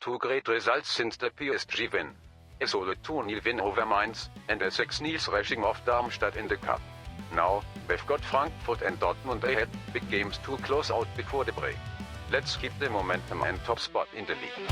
Two great results since the PSG win. A solid 2-0 win over Mainz, and a 6-0 thrashing of Darmstadt in the cup. Now, we've got Frankfurt and Dortmund ahead, big games to close out before the break. Let's keep the momentum and top spot in the league.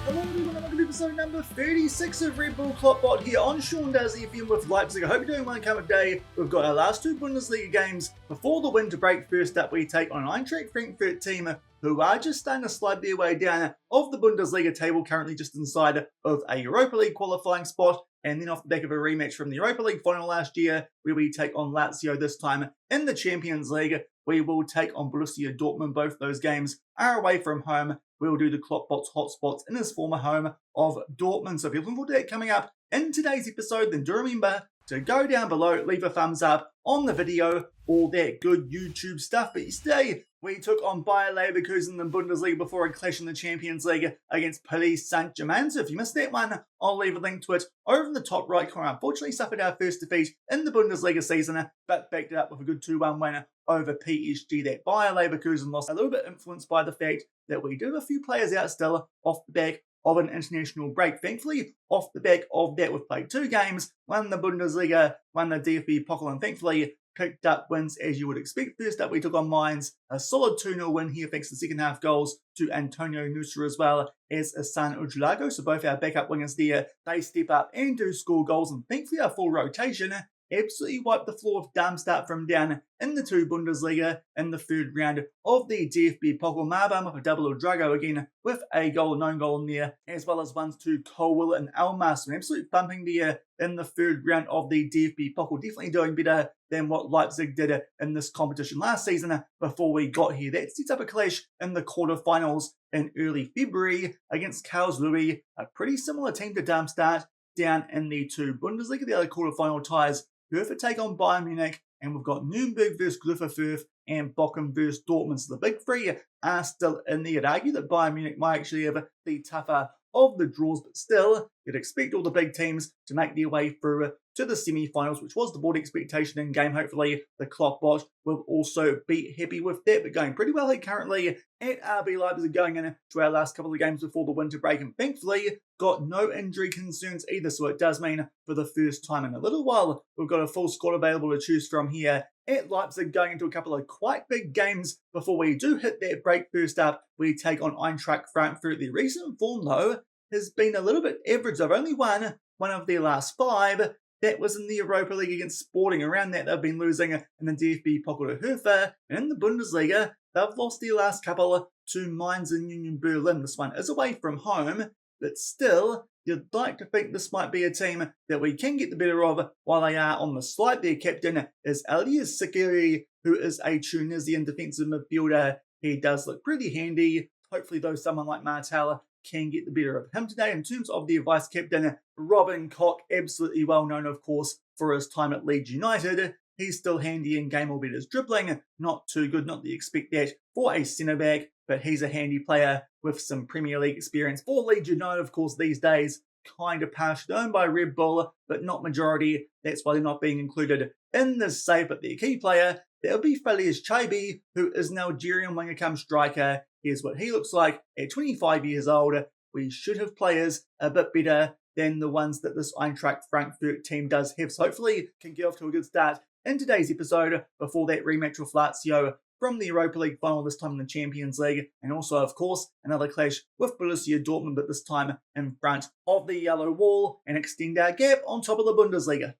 Hello everyone, welcome to episode number 36 of Red Bull KloppBot here on Sean Does FM with Leipzig. I hope you're doing well and come day. We've got our last two Bundesliga games before the winter break. First up, we take on an Eintracht Frankfurt team who are just starting to slide their way down of the Bundesliga table, currently just inside of a Europa League qualifying spot. And then off the back of a rematch from the Europa League final last year, where we take on Lazio this time in the Champions League, we will take on Borussia Dortmund. Both those games are away from home. We'll do the KloppBot's hotspots in his former home of Dortmund. So if you're looking forward to that coming up in today's episode, then do remember to go down below, leave a thumbs up on the video, all that good YouTube stuff. But yesterday, we took on Bayer Leverkusen in the Bundesliga before a clash in the Champions League against Paris Saint-Germain. So if you missed that one, I'll leave a link to it over in the top right corner. Unfortunately, suffered our first defeat in the Bundesliga season, but backed it up with a good 2-1 win over PSG. That Bayer Leverkusen lost, a little bit influenced by the fact that we do have a few players out still off the back of an international break. Thankfully, off the back of that, we've played two games, one the Bundesliga, one the DFB Pokal, and thankfully picked up wins as you would expect. First up, we took on Mainz, a solid 2-0 win here thanks to second half goals to Antonio Nusa as well as Hassan Ujlago. So both our backup wingers there, they step up and do score goals, and thankfully our full rotation absolutely wiped the floor of Darmstadt from down in the two Bundesliga in the third round of the DFB Pokal. Marbam with a double Drago again with a goal, known goal in there, as well as ones to Colwill and Elmas. An absolute bumping there in the third round of the DFB Pokal. Definitely doing better than what Leipzig did in this competition last season before we got here. That sets up a clash in the quarterfinals in early February against Karlsruhe, a pretty similar team to Darmstadt down in the two Bundesliga. The other quarterfinal ties Hertha take on Bayern Munich, and we've got Nuremberg versus Grüfferfürth and Bochum versus Dortmund. So the big three are still in there. I'd argue that Bayern Munich might actually have the tougher of the draws, but still, you'd expect all the big teams to make their way through to the semi-finals, which was the board expectation in game. Hopefully, the KloppBot will also be happy with that, but going pretty well here currently at RB Leipzig, going into our last couple of games before the winter break, and thankfully got no injury concerns either, so it does mean for the first time in a little while, we've got a full squad available to choose from here at Leipzig, going into a couple of quite big games before we do hit that break. First up, we take on Eintracht Frankfurt. Their recent form, though, has been a little bit average. They've only won one of their last five. That was in the Europa League against Sporting. Around that, they've been losing in the DFB Pokal to Hertha. And in the Bundesliga, they've lost their last couple to Mainz and Union Berlin. This one is away from home, but still, you'd like to think this might be a team that we can get the better of while they are on the slide. Their captain is Elias Sakiri, who is a Tunisian defensive midfielder. He does look pretty handy. Hopefully, though, someone like Martel can get the better of him today. In terms of their vice captain, Robin Koch, absolutely well known, of course, for his time at Leeds United. He's still handy in game, albeit his dribbling not too good, not that you expect that for a centre-back, but he's a handy player with some Premier League experience for Leeds United, of course, these days. Kind of partially owned by Red Bull, but not majority. That's why they're not being included in this save. But their key player, that would be Feliz Chaibi, who is an Algerian winger come striker. Here's what he looks like at 25 years old. We should have players a bit better than the ones that this Eintracht Frankfurt team does have. So hopefully can get off to a good start in today's episode before that rematch with Lazio from the Europa League final, this time in the Champions League. And also, of course, another clash with Borussia Dortmund, but this time in front of the yellow wall, and extend our gap on top of the Bundesliga.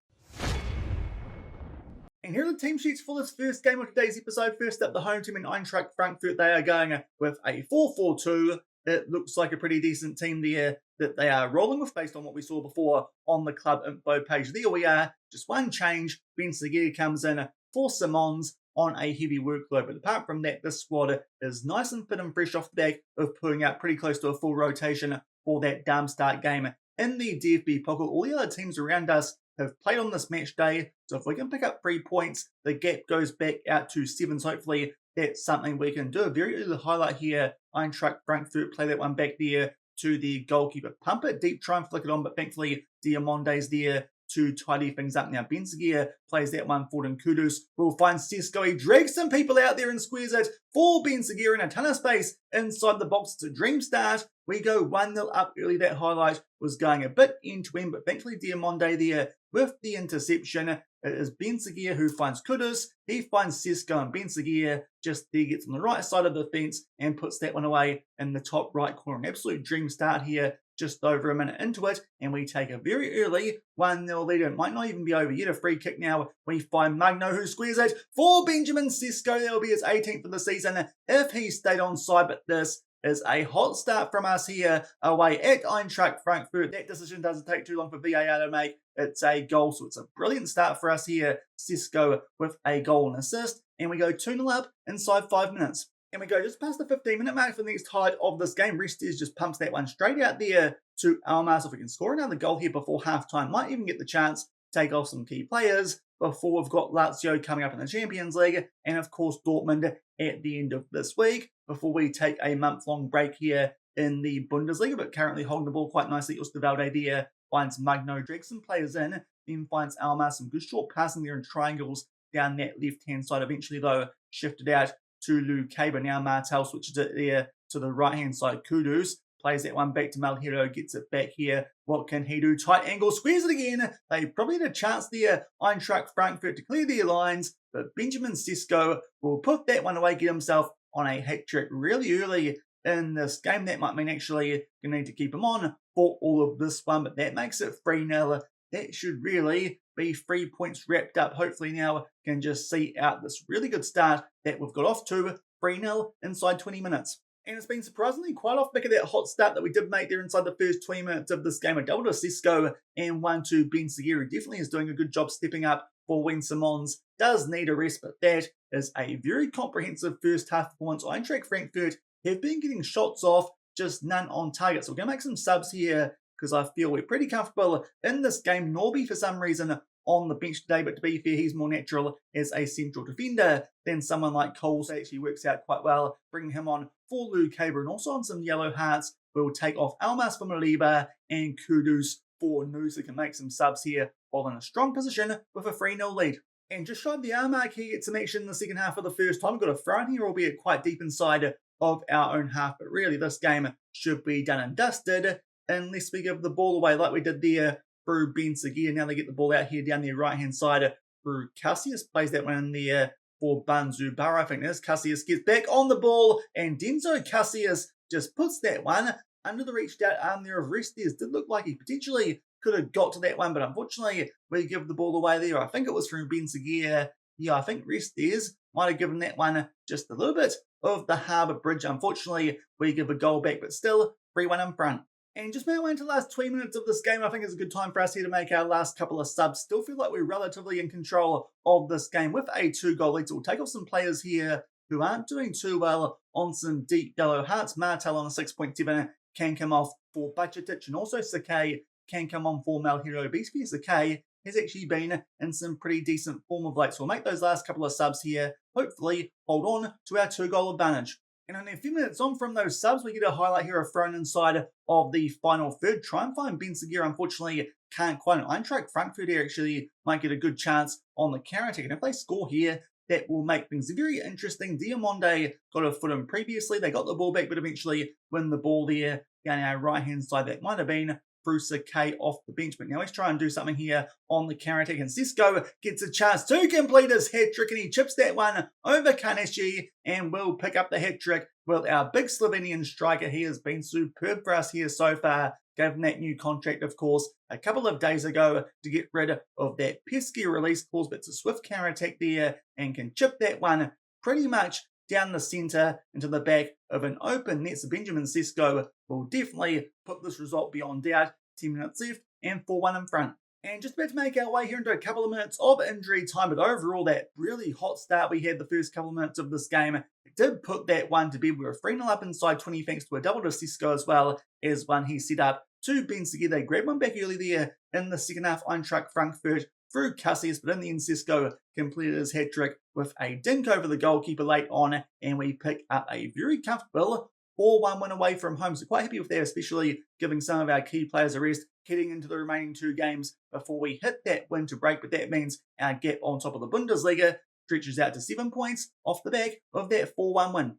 And here are the team sheets for this first game of today's episode. First up, the home team in Eintracht Frankfurt. They are going with a 4-4-2. It looks like a pretty decent team there that they are rolling with based on what we saw before on the club info page. There we are. Just one change. Ben Seguir comes in for Simons on a heavy workload. But apart from that, this squad is nice and fit and fresh off the back of putting out pretty close to a full rotation for that Darmstadt game in the DFB Pokal. All the other teams around us have played on this match day, so if we can pick up 3 points, the gap goes back out to 7, so hopefully that's something we can do. A very early highlight here, Eintracht Frankfurt play that one back there to the goalkeeper. Pump it deep, try and flick it on, but thankfully Diamonde's there to tidy things up. Now Benziger plays that one forward, and Kudus will find Sesko. He drags some people out there and squares it for Benziger in a ton of space inside the box. It's a dream start. We go 1-0 up early. That highlight was going a bit end-to-end, but thankfully Diamonde there with the interception. It is Benziger who finds Kudus. He finds Sesko, and Benziger just there gets on the right side of the fence and puts that one away in the top right corner. An absolute dream start here, just over a minute into it, and we take a very early 1-0 lead. It might not even be over yet. A free kick now. We find Magno who squares it for Benjamin Sesko. That will be his 18th of the season if he stayed on side, but this is a hot start from us here away at Eintracht Frankfurt. That decision doesn't take too long for VAR to make. It's a goal, so it's a brilliant start for us here. Sesko with a goal and assist, and we go 2-0 up inside 5 minutes. And we go just past the 15-minute mark for the next highlight of this game. Restes just pumps that one straight out there to Almas. If we can score another goal here before half-time, might even get the chance to take off some key players before we've got Lazio coming up in the Champions League, and of course Dortmund at the end of this week, before we take a month-long break here in the Bundesliga, but currently holding the ball quite nicely. Osterwalde there finds Magno, drags some players in, then finds Almas, some good short passing there in triangles down that left-hand side. Eventually, though, shifted out to Lukaber. Now Martel switches it there to the right-hand side. Kudus plays that one back to Malhero, gets it back here. What can he do? Tight angle, squares it again. They probably had a chance there, Eintracht Frankfurt, to clear their lines, but Benjamin Sesko will put that one away, get himself on a hat-trick really early in this game. That might mean actually you need to keep him on for all of this one, but that makes it 3-0. That should really be 3 points wrapped up. Hopefully now can just see out this really good start that we've got off to 3-0 inside 20 minutes. And it's been surprisingly quite off the back of that hot start that we did make there inside the first 20 minutes of this game. A double to Sesko and one to Benziger. Definitely is doing a good job stepping up for when Simons does need a rest, but that is a very comprehensive first half performance. Eintracht Frankfurt have been getting shots off, just none on target. So we're going to make some subs here because I feel we're pretty comfortable in this game. Norby, for some reason, on the bench today, but to be fair, he's more natural as a central defender than someone like Cole, so it actually works out quite well. Bringing him on for Lukaber, and also on some yellow hearts, we'll take off Almas for Maliba and Kudus for Nusa. Can make some subs here while in a strong position with a 3-0 lead. And just shy of the hour mark here, get some action in the second half for the first time. We've got a throw in here, albeit quite deep inside of our own half, but really this game should be done and dusted unless we give the ball away like we did there through Benziger. Now they get the ball out here down the right-hand side through Cassius. Plays that one in there for Banzubara, I think it is. Cassius gets back on the ball, and Denzo Cassius just puts that one under the reached out arm there of Restes. Did look like he potentially could have got to that one, but unfortunately we give the ball away there. I think it was from Benziger. Yeah, I think Restes might have given that one just a little bit of the Harbour Bridge. Unfortunately, we give a goal back, but still 3-1 in front. And just moving into the last 20 minutes of this game, I think it's a good time for us here to make our last couple of subs. Still feel like we're relatively in control of this game with a 2-goal lead. So we'll take off some players here who aren't doing too well on some deep yellow hearts. Martel on a 6.7 can come off for Bajcetic, and also Sakai can come on for Malhero. Basically, Sakai has actually been in some pretty decent form of late. So we'll make those last couple of subs here. Hopefully, hold on to our 2-goal advantage. And only a few minutes on from those subs, we get a highlight here of thrown inside of the final third. Try and find Benziger. Unfortunately, can't quite. Eintracht Frankfurt here actually might get a good chance on the counter-attack. And if they score here, that will make things very interesting. Diamonde got a foot in previously. They got the ball back, but eventually win the ball there down our right-hand side. That might have been through Sakai off the bench. But now let's try and do something here on the counter-attack. And Sesko gets a chance to complete his hat-trick, and he chips that one over Kaneshi and will pick up the hat-trick with our big Slovenian striker. He has been superb for us here so far. Gave him that new contract, of course, a couple of days ago to get rid of that pesky release clause. But it's a swift counter-attack there and can chip that one pretty much down the centre into the back of an open net. So Benjamin Sesko will definitely put this result beyond doubt. 10 minutes left and 4-1 in front. And just about to make our way here into a couple of minutes of injury time, but overall that really hot start we had the first couple of minutes of this game, it did put that one to bed. We were 3-0 up inside 20 thanks to a double to Sesko as well as one he set up to Benziger. They grabbed one back early there in the second half. Eintracht Frankfurt through Cassius, but in the end Sesko completed his hat-trick with a dink over the goalkeeper late on, and we pick up a very comfortable 4-1 win away from home. So quite happy with that, especially giving some of our key players a rest heading into the remaining 2 games before we hit that winter break. But that means our gap on top of the Bundesliga stretches out to 7 points off the back of that 4-1 win.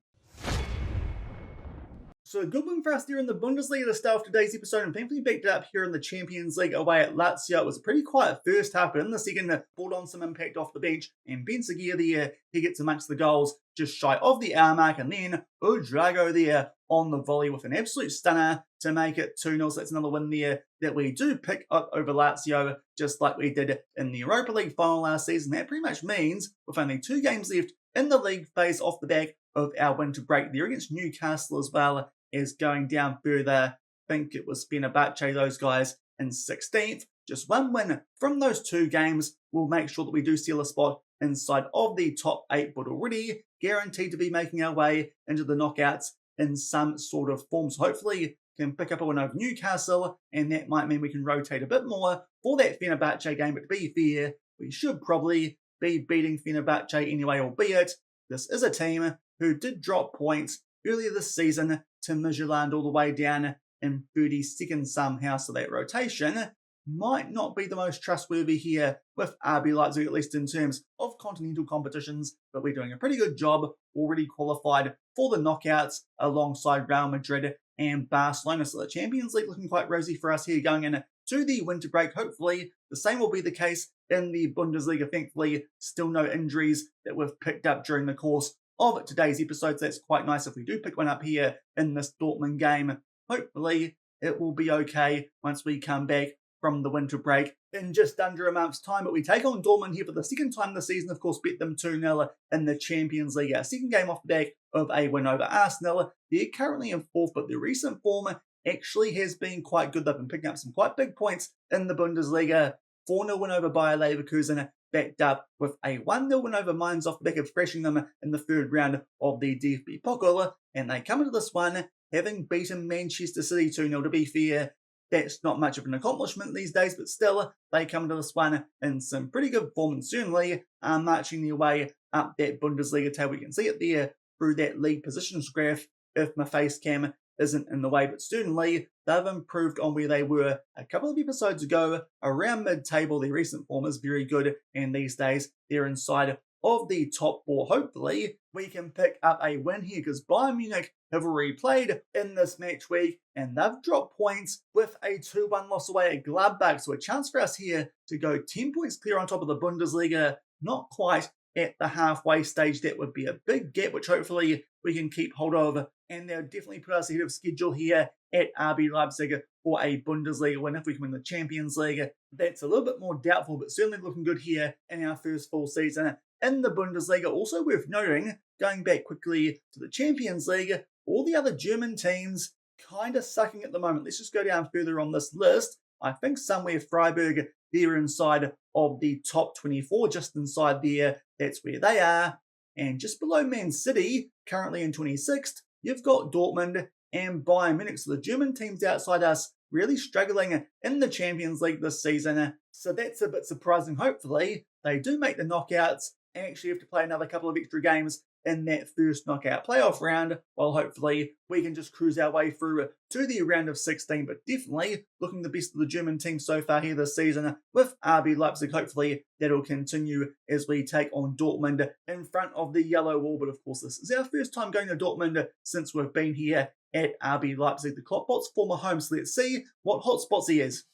So a good win for us there in the Bundesliga to start off today's episode, and thankfully backed it up here in the Champions League away at Lazio. It was a pretty quiet first half, but in the second, brought on some impact off the bench, and Benziger there, he gets amongst the goals just shy of the hour mark, and then Udrago there on the volley with an absolute stunner to make it 2-0. So that's another win there that we do pick up over Lazio, just like we did in the Europa League final last season. That pretty much means with only 2 games left in the league phase off the back of our winter break there against Newcastle as well, is going down further. I think it was Fenerbahce, those guys, in 16th. Just 1 win from those 2 games will make sure that we do seal a spot inside of the top 8, but already guaranteed to be making our way into the knockouts in some sort of form. So hopefully can pick up a win over Newcastle, and that might mean we can rotate a bit more for that Fenerbahce game. But to be fair, we should probably be beating Fenerbahce anyway, albeit this is a team who did drop points earlier this season to Midtjylland all the way down in 32nd somehow, so that rotation might not be the most trustworthy here with RB Leipzig, at least in terms of continental competitions, but we're doing a pretty good job, already qualified for the knockouts alongside Real Madrid and Barcelona. So the Champions League looking quite rosy for us here going in to the winter break. Hopefully the same will be the case in the Bundesliga. Thankfully, still no injuries that we've picked up during the course of today's episode, so that's quite nice if we do pick one up here in this Dortmund game. Hopefully it will be okay once we come back from the winter break in just under a month's time. But we take on Dortmund here for the second time this season, of course, beat them 2-0 in the Champions League. Our second game off the back of a win over Arsenal. They're currently in 4th, but their recent form actually has been quite good. They've been picking up some quite big points in the Bundesliga. 4-0 win over Bayer Leverkusen, backed up with a 1-0 win over Mainz off the back of thrashing them in the 3rd round of the DFB Pokal, and they come into this one having beaten Manchester City 2-0. To be fair, that's not much of an accomplishment these days, but still, they come into this one in some pretty good form, and certainly are marching their way up that Bundesliga table. You can see it there through that league positions graph if my face cam isn't in the way, but certainly they've improved on where they were a couple of episodes ago around mid-table. Their recent form is very good, and these days they're inside of the top 4. Hopefully we can pick up a win here, because Bayern Munich have already played in this match week and they've dropped points with a 2-1 loss away at Gladbach. So a chance for us here to go 10 points clear on top of the Bundesliga. Not quite at the halfway stage. That would be a big gap, which hopefully we can keep hold of, and they'll definitely put us ahead of schedule here at RB Leipzig for a Bundesliga win. If we can win the Champions League, that's a little bit more doubtful, but certainly looking good here in our first full season in the Bundesliga. Also worth noting, going back quickly to the Champions League, all the other German teams kind of sucking at the moment. Let's just go down further on this list. I think somewhere Freiburg, they're inside of the top 24, just inside there, that's where they are. And just below Man City, currently in 26th, you've got Dortmund and Bayern Munich. So the German teams outside us really struggling in the Champions League this season. So that's a bit surprising. Hopefully they do make the knockouts and actually have to play another couple of extra games in that first knockout playoff round, while hopefully we can just cruise our way through to the round of 16. But definitely looking the best of the German team so far here this season with RB Leipzig. Hopefully that'll continue as we take on Dortmund in front of the yellow wall. But of course, this is our first time going to Dortmund since we've been here at RB Leipzig, the KloppBot's former home. So let's see what hotspots he is.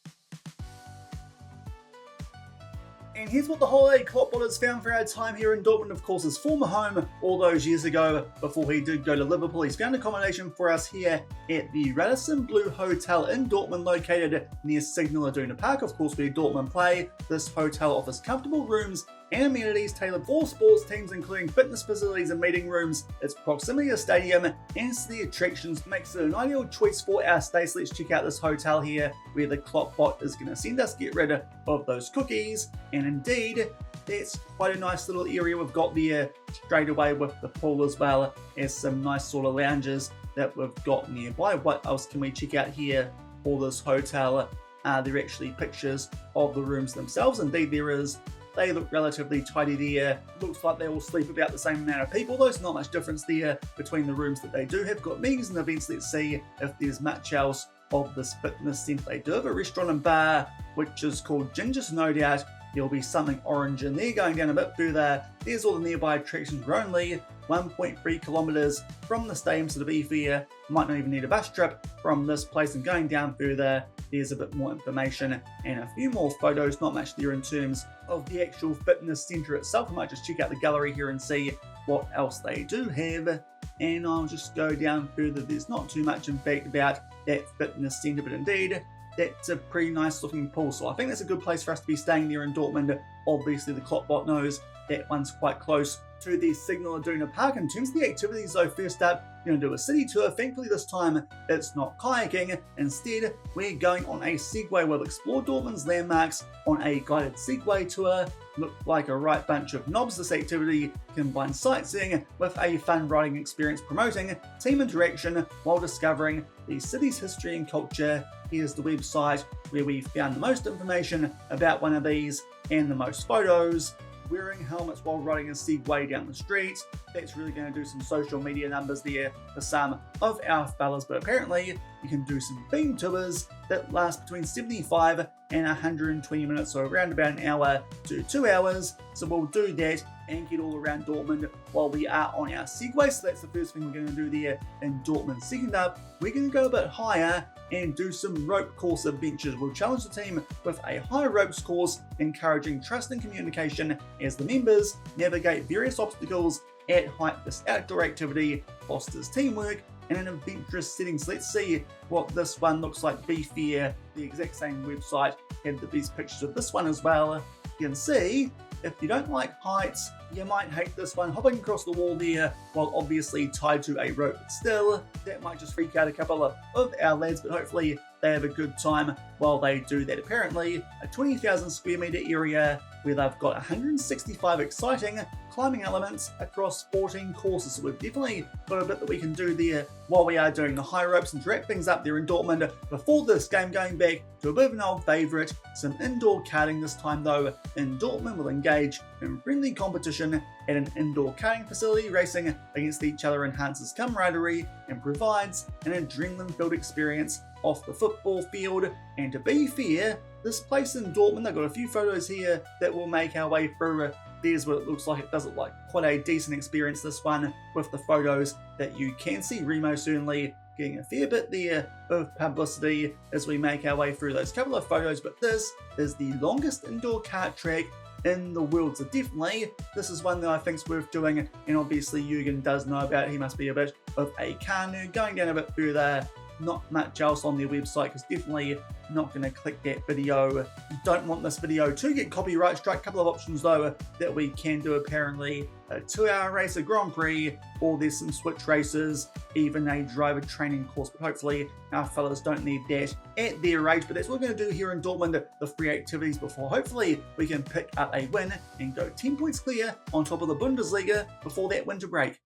And here's what the holiday KloppBot has found for our time here in Dortmund. Of course, his former home all those years ago before he did go to Liverpool. He's found accommodation for us here at the Radisson Blu Hotel in Dortmund, located near Signal Iduna Park, of course, where Dortmund play. This hotel offers comfortable rooms and amenities tailored for sports teams, including fitness facilities and meeting rooms. Its proximity to the stadium and to the attractions makes it an ideal choice for our stay. So let's check out this hotel here, where the KloppBot is going to send us get rid of those cookies. And indeed, that's quite a nice little area we've got there straight away, with the pool as well as some nice sort of lounges that we've got nearby. What else can we check out here for this hotel? There are actually pictures of the rooms themselves. Indeed, there is They look relatively tidy there. Looks like they all sleep about the same amount of people, though. There's not much difference there between the rooms that they do have. Got meetings and events. Let's see if there's much else of this fitness centre. They do have a restaurant and bar, which is called Ginger, so no doubt there'll be something orange in there. Going down a bit further, there's all the nearby attractions. We're only 1.3 kilometres from the stadium, so to be fair, might not even need a bus trip from this place. And going down further, there's a bit more information and a few more photos. Not much there in terms of the actual fitness centre itself. I might just check out the gallery here and see what else they do have. And I'll just go down further. There's not too much in fact about that fitness centre, but indeed, that's a pretty nice looking pool. So I think that's a good place for us to be staying there in Dortmund. Obviously, the KloppBot knows that one's quite close to the Signal Iduna Park. In terms of the activities though, first up, we're going to do a city tour. Thankfully this time it's not kayaking. Instead, we're going on a Segway. We'll explore Dortmund's landmarks on a guided Segway tour. Looked like a right bunch of knobs. This activity combines sightseeing with a fun riding experience, promoting team interaction while discovering the city's history and culture. Here's the website where we found the most information about one of these and the most photos. Wearing helmets while riding a Segway down the street. That's really going to do some social media numbers there for some of our fellas, but apparently you can do some theme tours that last between 75 and 120 minutes, so around about an hour to 2 hours. So we'll do that and get all around Dortmund while we are on our Segway. So that's the first thing we're going to do there in Dortmund. Second up, we're going to go a bit higher and do some rope course adventures. We'll challenge the team with a high ropes course, encouraging trust and communication as the members navigate various obstacles at height. This outdoor activity fosters teamwork in an adventurous setting. So let's see what this one looks like. Be fair, the exact same website had the best pictures of this one as well. You can see, if you don't like heights, you might hate this one. Hopping across the wall there, while obviously tied to a rope, but still, that might just freak out a couple of our lads, but hopefully they have a good time while they do that. Apparently, a 20,000 square metre area where they've got 165 exciting climbing elements across 14 courses. So we've definitely got a bit that we can do there while we are doing the high ropes and wrap things up there in Dortmund. Before this game, going back to a bit of an old favourite, some indoor karting this time though. In Dortmund, we'll engage in friendly competition at an indoor karting facility. Racing against each other enhances camaraderie and provides an adrenaline-filled experience off the football field. And to be fair, this place in Dortmund, I've got a few photos here that will make our way through. There's what it looks like. It does look like quite a decent experience, this one, with the photos that you can see. Remo certainly getting a fair bit there of publicity as we make our way through those couple of photos, but this is the longest indoor kart track in the world, so definitely this is one that I think's worth doing, and obviously Jürgen does know about it. He must be a bit of a car nerd. Going down a bit further, not much else on their website, because definitely not going to click that video. Don't want this video to get copyright strike. Couple of options though that we can do, apparently a 2-hour race, a Grand Prix, or there's some switch races, even a driver training course, but hopefully our fellas don't need that at their age. But that's what we're going to do here in Dortmund, the free activities, before hopefully we can pick up a win and go 10 points clear on top of the Bundesliga before that winter break.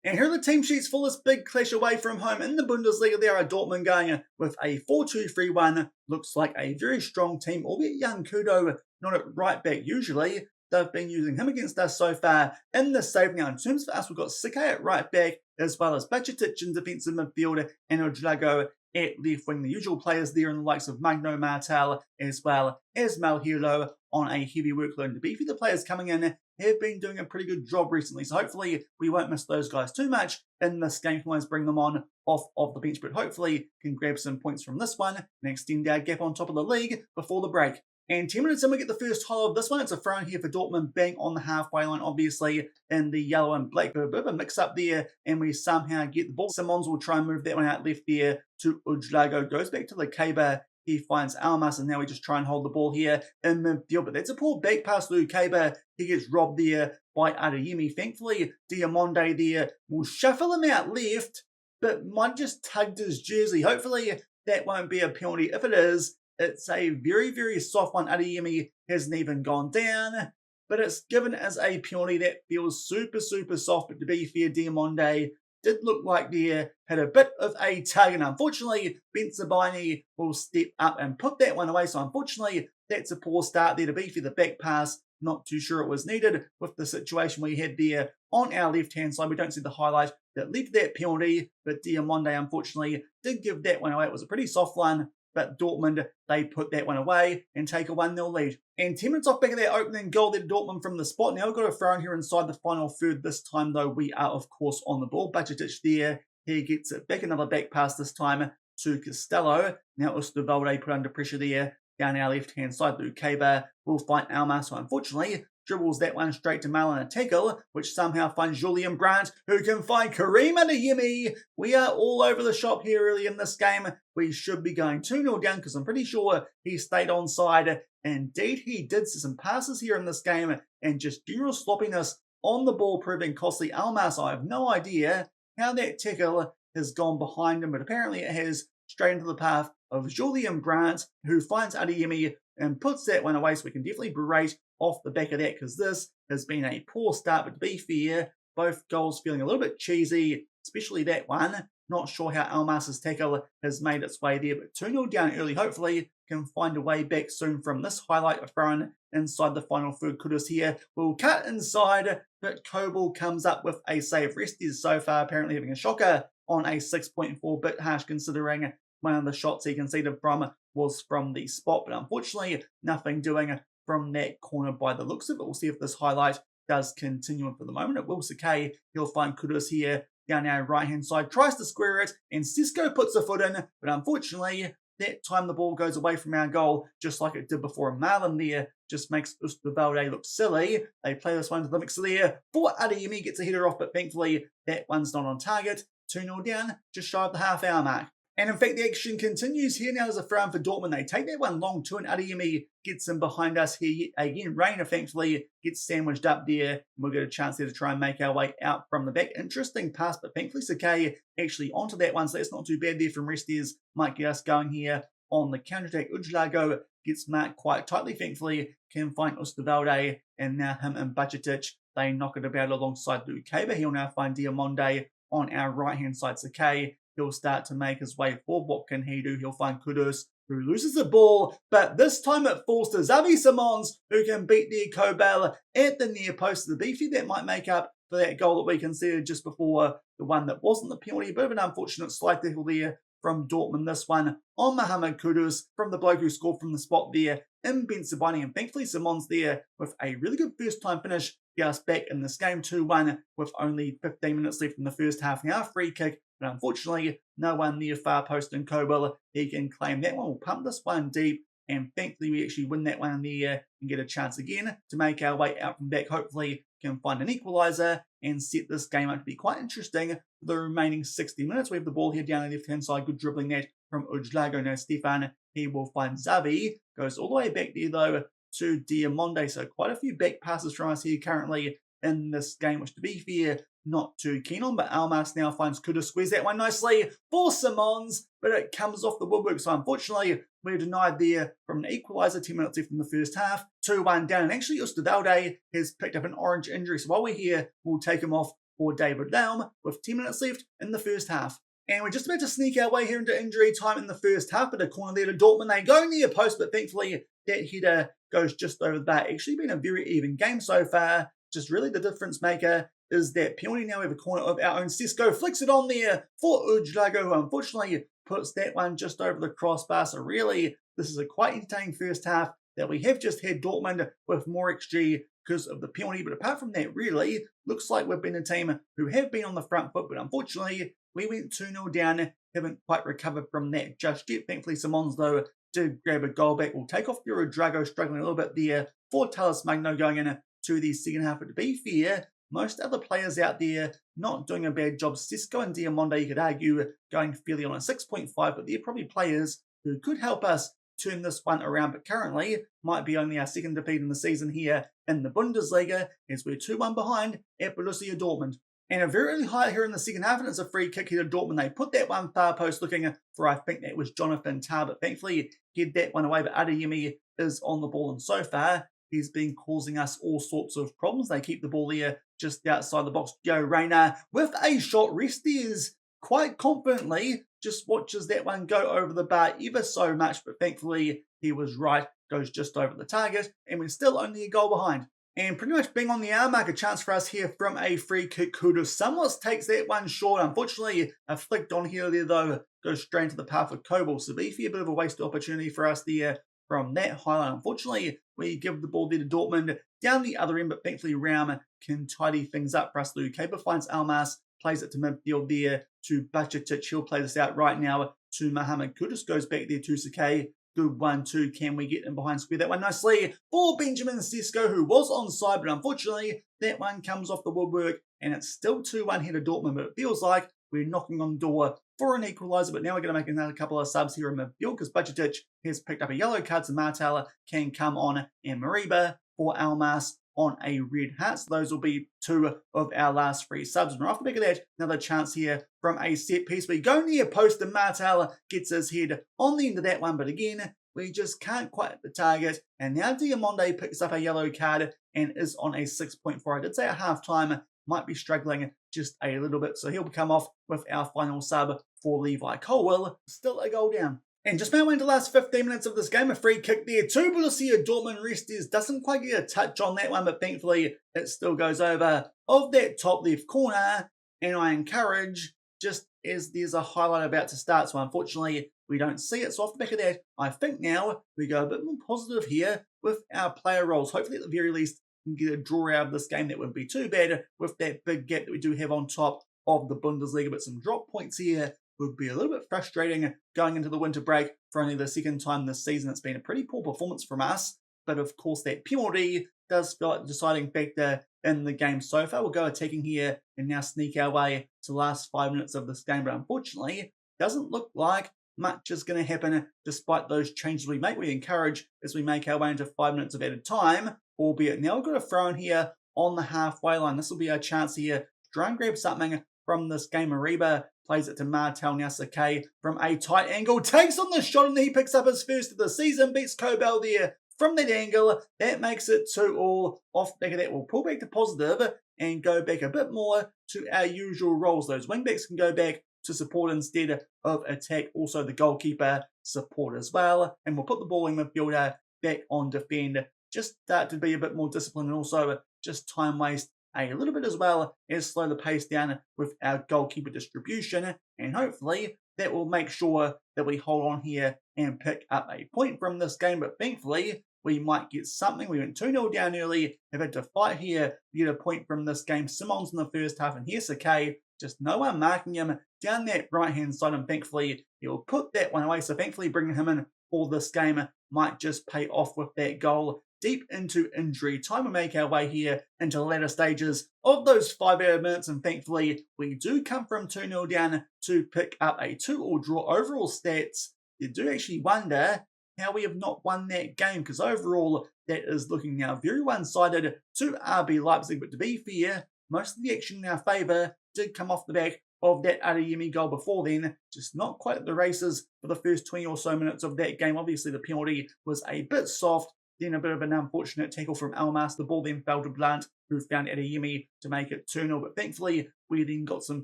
And here are the team sheets for this big clash away from home in the Bundesliga. There are Dortmund going with a 4-2-3-1. Looks like a very strong team, albeit young Kudo not at right back usually. They've been using him against us so far in the save. Now, in terms of us, we've got Sike at right back, as well as Bacetic in defensive midfield, and Ojlago at left wing. The usual players there in the likes of Magno Martel, as well as Malhilo on a heavy workload. To be fair, the players coming in have been doing a pretty good job recently, so hopefully we won't miss those guys too much in this game. Can always bring them on off of the bench, but hopefully can grab some points from this one and extend our gap on top of the league before the break. And 10 minutes in, we get the first highlight of this one. It's a throw in here for Dortmund, bang on the halfway line, obviously in the yellow and black. But a bit of a mix up there, and we somehow get the ball. Simons will try and move that one out left there to Ujlago. Goes back to the Kaba. He finds Almas, and now we just try and hold the ball here in midfield. But that's a poor back pass to Kaba. He gets robbed there by Adeyemi. Thankfully, Diamonde there will shuffle him out left, but might just tugged his jersey. Hopefully that won't be a penalty. If it is, it's a very, very soft one. Adeyemi hasn't even gone down, but it's given as a penalty. That feels super, super soft. But to be fair, Diamonde did look like they had a bit of a tug, and unfortunately, Benzabini will step up and put that one away. So unfortunately, that's a poor start there to be for the back pass. Not too sure it was needed with the situation we had there on our left-hand side. We don't see the highlight that led to that penalty, but Diamonde unfortunately did give that one away. It was a pretty soft one, but Dortmund, they put that one away and take a 1-0 lead. And 10 minutes off back of that opening goal there, Dortmund from the spot. Now we've got a throw in here inside the final third. This time, though, we are, of course, on the ball. Budgetic there. He gets it back, another back pass this time to Costello. Now Osterwalde put under pressure there. Down our left-hand side, Lukeba will find Almas, so unfortunately dribbles that one straight to Mal in a tackle, which somehow finds Julian Brandt, who can find Karim Adeyemi. We are all over the shop here early in this game. We should be going 2-0 down because I'm pretty sure he stayed onside. Indeed, he did see some passes here in this game and just general sloppiness on the ball proving costly. Almas, I have no idea how that tackle has gone behind him, but apparently it has straight into the path of Julian Brandt, who finds Adeyemi and puts that one away, so we can definitely berate off the back of that because this has been a poor start. But to be fair, both goals feeling a little bit cheesy, especially that one. Not sure how Almas's tackle has made its way there, but 2-0 down early. Hopefully can find a way back soon from this highlight of thrown inside the final third. Kudus here will cut inside, but Kobel comes up with a save. Resties so far apparently having a shocker on a 6.4, bit harsh considering one of the shots he conceded from was from the spot, but unfortunately nothing doing from that corner by the looks of it. We'll see if this highlight does continue, and for the moment it will. Sakay, he'll find Kudus here down our right hand side, tries to square it, and Cisco puts a foot in, but unfortunately that time the ball goes away from our goal just like it did before. Marlon there just makes Osterwalde look silly. They play this one to the mix there for Adeyemi, gets a header off, but thankfully that one's not on target. 2-0 down, just shy of the half-hour mark. And in fact, the action continues here now as a throw for Dortmund. They take that one long too, and Adeyemi gets him behind us here again. Reina thankfully gets sandwiched up there, and we'll get a chance there to try and make our way out from the back. Interesting pass, but thankfully Sakay actually onto that one, so that's not too bad there from Resties. Might get us going here on the counter-attack. Ujlago gets marked quite tightly, thankfully can find Osterwalde, and now him and Budgetic, they knock it about alongside Lukeba. He'll now find Diamonde on our right-hand side. Sakay, he'll start to make his way forward. What can he do? He'll find Kudus, who loses the ball, but this time it falls to Xavi Simons, who can beat the Kobel at the near post of the beefy. That might make up for that goal that we conceded just before, the one that wasn't the penalty. A bit of an unfortunate slide tackle there from Dortmund. This one on Mohamed Kudus from the bloke who scored from the spot there in Ben Sabani, and thankfully Simons there with a really good first-time finish get us back in this game 2-1 with only 15 minutes left in the first half. Now a free kick, but unfortunately no one near far post in Kobel. He can claim that one. We'll pump this one deep, and thankfully we actually win that one in the air and get a chance again to make our way out from back. Hopefully can find an equaliser and set this game up to be quite interesting for the remaining 60 minutes. We have the ball here down the left-hand side. Good dribbling net from Ujlago. Now Stefan, he will find Xavi. Goes all the way back there though to Diamonde. So quite a few back passes from us here currently in this game, which to be fair, not too keen on. But Almas now finds Kudus, squares that one nicely for Simons, but it comes off the woodwork. So unfortunately, we're denied there from an equaliser. 10 minutes left in the first half. 2-1 down. And actually, Osterwalde has picked up an orange injury. So while we're here, we'll take him off for David Laum with 10 minutes left in the first half. And we're just about to sneak our way here into injury time in the first half, but a corner there to Dortmund. They go near post, but thankfully that header goes just over the bar. Actually been a very even game so far. Just really the difference maker is that penalty. Now we have a corner of our own. Cisco flicks it on there for Ujlago, who unfortunately puts that one just over the crossbar. So really, this is a quite entertaining first half that we have just had Dortmund with more XG because of the penalty. But apart from that, really, looks like we've been a team who have been on the front foot, but unfortunately, we went 2-0 down, haven't quite recovered from that just yet. Thankfully, Simons, though, did grab a goal back. We'll take off Drago, struggling a little bit there for Talis Magno going in to the second half. But to be fair, most other players out there not doing a bad job. Cisco and Diamonde, you could argue, going fairly on a 6.5, but they're probably players who could help us turn this one around, but currently might be only our second defeat in the season here in the Bundesliga as we're 2-1 behind at Borussia Dortmund. And a very early highlight here in the second half, and it's a free kick here to Dortmund. They put that one far post looking for, I think that was Jonathan Tah, but thankfully head that one away. But Adeyemi is on the ball, and so far he's been causing us all sorts of problems. They keep the ball here just outside the box. Joe Reina with a shot. Resties quite confidently just watches that one go over the bar ever so much, but thankfully he was right goes just over the target, and we're still only a goal behind. And pretty much being on the hour mark, a chance for us here from a free kick. Kudus somewhat takes that one short. Unfortunately, a flicked on here there though, goes straight into the path of Kobel. So Beefy, a bit of a wasted opportunity for us there from that highlight. Unfortunately, we give the ball there to Dortmund down the other end, but thankfully Raum can tidy things up for us. Lukaper finds Almas, plays it to midfield there to Bacetic. He'll play this out right now to Mohamed. Kudus goes back there to Sakay. Good 1-2. Can we get in behind square that one nicely for Benjamin Sesko, who was onside, but unfortunately that one comes off the woodwork and it's still 2-1 here to Dortmund. But it feels like we're knocking on the door for an equaliser. But now we're going to make another couple of subs here in midfield because Bacetic has picked up a yellow card, so Martel can come on, and Mariba for Almas on a red hat. So those will be two of our last three subs. And off the back of that, another chance here from a set piece. We go near post and Martel gets his head on the end of that one, but again, we just can't quite hit the target. And now Diamonde picks up a yellow card and is on a 6.4. I did say at halftime might be struggling just a little bit, so he'll come off with our final sub for Levi Colwell. Still a goal down. And just about into the last 15 minutes of this game, a free kick there to Borussia Dortmund. Restes doesn't quite get a touch on that one, but thankfully it still goes over of that top left corner. And I encourage, just as there's a highlight about to start, so unfortunately we don't see it. So off the back of that, I think now we go a bit more positive here with our player roles. Hopefully at the very least we can get a draw out of this game. That wouldn't be too bad with that big gap that we do have on top of the Bundesliga. But some drop points here would be a little bit frustrating going into the winter break for only the second time this season. It's been a pretty poor performance from us, but of course that penalty does feel like the deciding factor in the game so far. We'll go attacking here and now sneak our way to the last 5 minutes of this game, but unfortunately it doesn't look like much is going to happen despite those changes we make. We encourage as we make our way into 5 minutes of added time, albeit now we've got a throw in here on the halfway line. This will be our chance here to try and grab something from this game. Ariba plays it to Martel. Now Sakay from a tight angle takes on the shot and he picks up his first of the season, beats Kobel there from that angle. That makes it 2-2. Off the back of that, we'll pull back to positive and go back a bit more to our usual roles. Those wingbacks can go back to support instead of attack. Also the goalkeeper support as well. And we'll put the ball in midfielder back on defend. Just start to be a bit more disciplined and also just time waste a little bit as well as slow the pace down with our goalkeeper distribution, and hopefully that will make sure that we hold on here and pick up a point from this game. But thankfully we might get something. We went 2-0 down early, have had to fight here to get a point from this game. Simon's in the first half and here's Sakay, just no one marking him down that right hand side, and thankfully he'll put that one away. So thankfully bringing him in for this game might just pay off with that goal. Deep into injury time, we make our way here into the latter stages of those 5 minutes, and thankfully we do come from 2-0 down to pick up a 2-2 draw. Overall stats, you do actually wonder how we have not won that game, because overall that is looking now very one-sided to RB Leipzig. But to be fair, most of the action in our favour did come off the back of that Adeyemi goal before then. Just not quite at the races for the first 20 or so minutes of that game. Obviously the penalty was a bit soft, then a bit of an unfortunate tackle from Almas. The ball then fell to Blunt, who found Adeyemi to make it 2-0. But thankfully, we then got some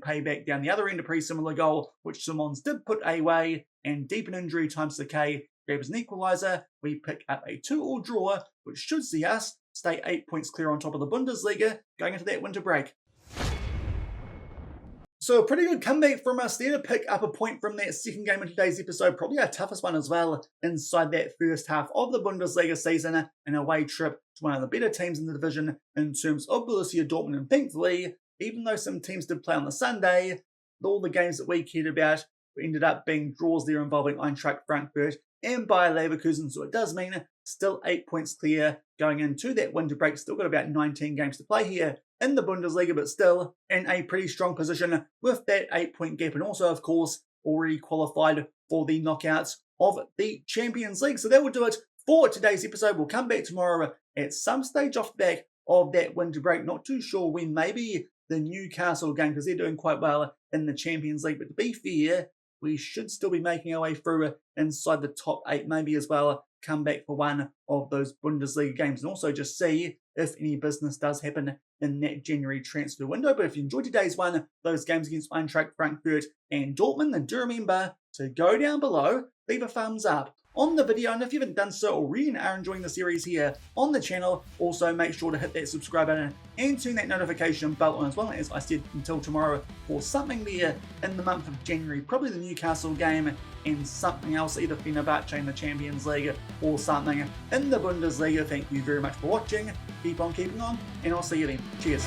payback down the other end, a pretty similar goal, which Simons did put away. And deep in injury time, Sakay grabs an equaliser. We pick up a 2-2 draw, which should see us stay 8 points clear on top of the Bundesliga going into that winter break. So a pretty good comeback from us there to pick up a point from that second game in today's episode. Probably our toughest one as well inside that first half of the Bundesliga season. An away trip to one of the better teams in the division in terms of Borussia Dortmund. And thankfully, even though some teams did play on the Sunday, all the games that we cared about ended up being draws there involving Eintracht Frankfurt and Bayer Leverkusen. So it does mean still 8 points clear going into that winter break. Still got about 19 games to play here in the Bundesliga, but still in a pretty strong position with that 8-point gap, and also, of course, already qualified for the knockouts of the Champions League. So that will do it for today's episode. We'll come back tomorrow at some stage off the back of that winter break. Not too sure when, maybe the Newcastle game, because they're doing quite well in the Champions League. But to be fair, we should still be making our way through inside the top 8, maybe as well come back for one of those Bundesliga games, and also just see if any business does happen in that January transfer window. But if you enjoyed today's one, those games against Eintracht Frankfurt and Dortmund, then do remember to go down below, leave a thumbs up. on the video, and if you haven't done so already and are enjoying the series here on the channel, also make sure to hit that subscribe button and turn that notification bell on as well, as I said, until tomorrow for something there in the month of January, probably the Newcastle game and something else, either Fenerbahce in the Champions League or something in the Bundesliga. Thank you very much for watching, keep on keeping on, and I'll see you then. Cheers.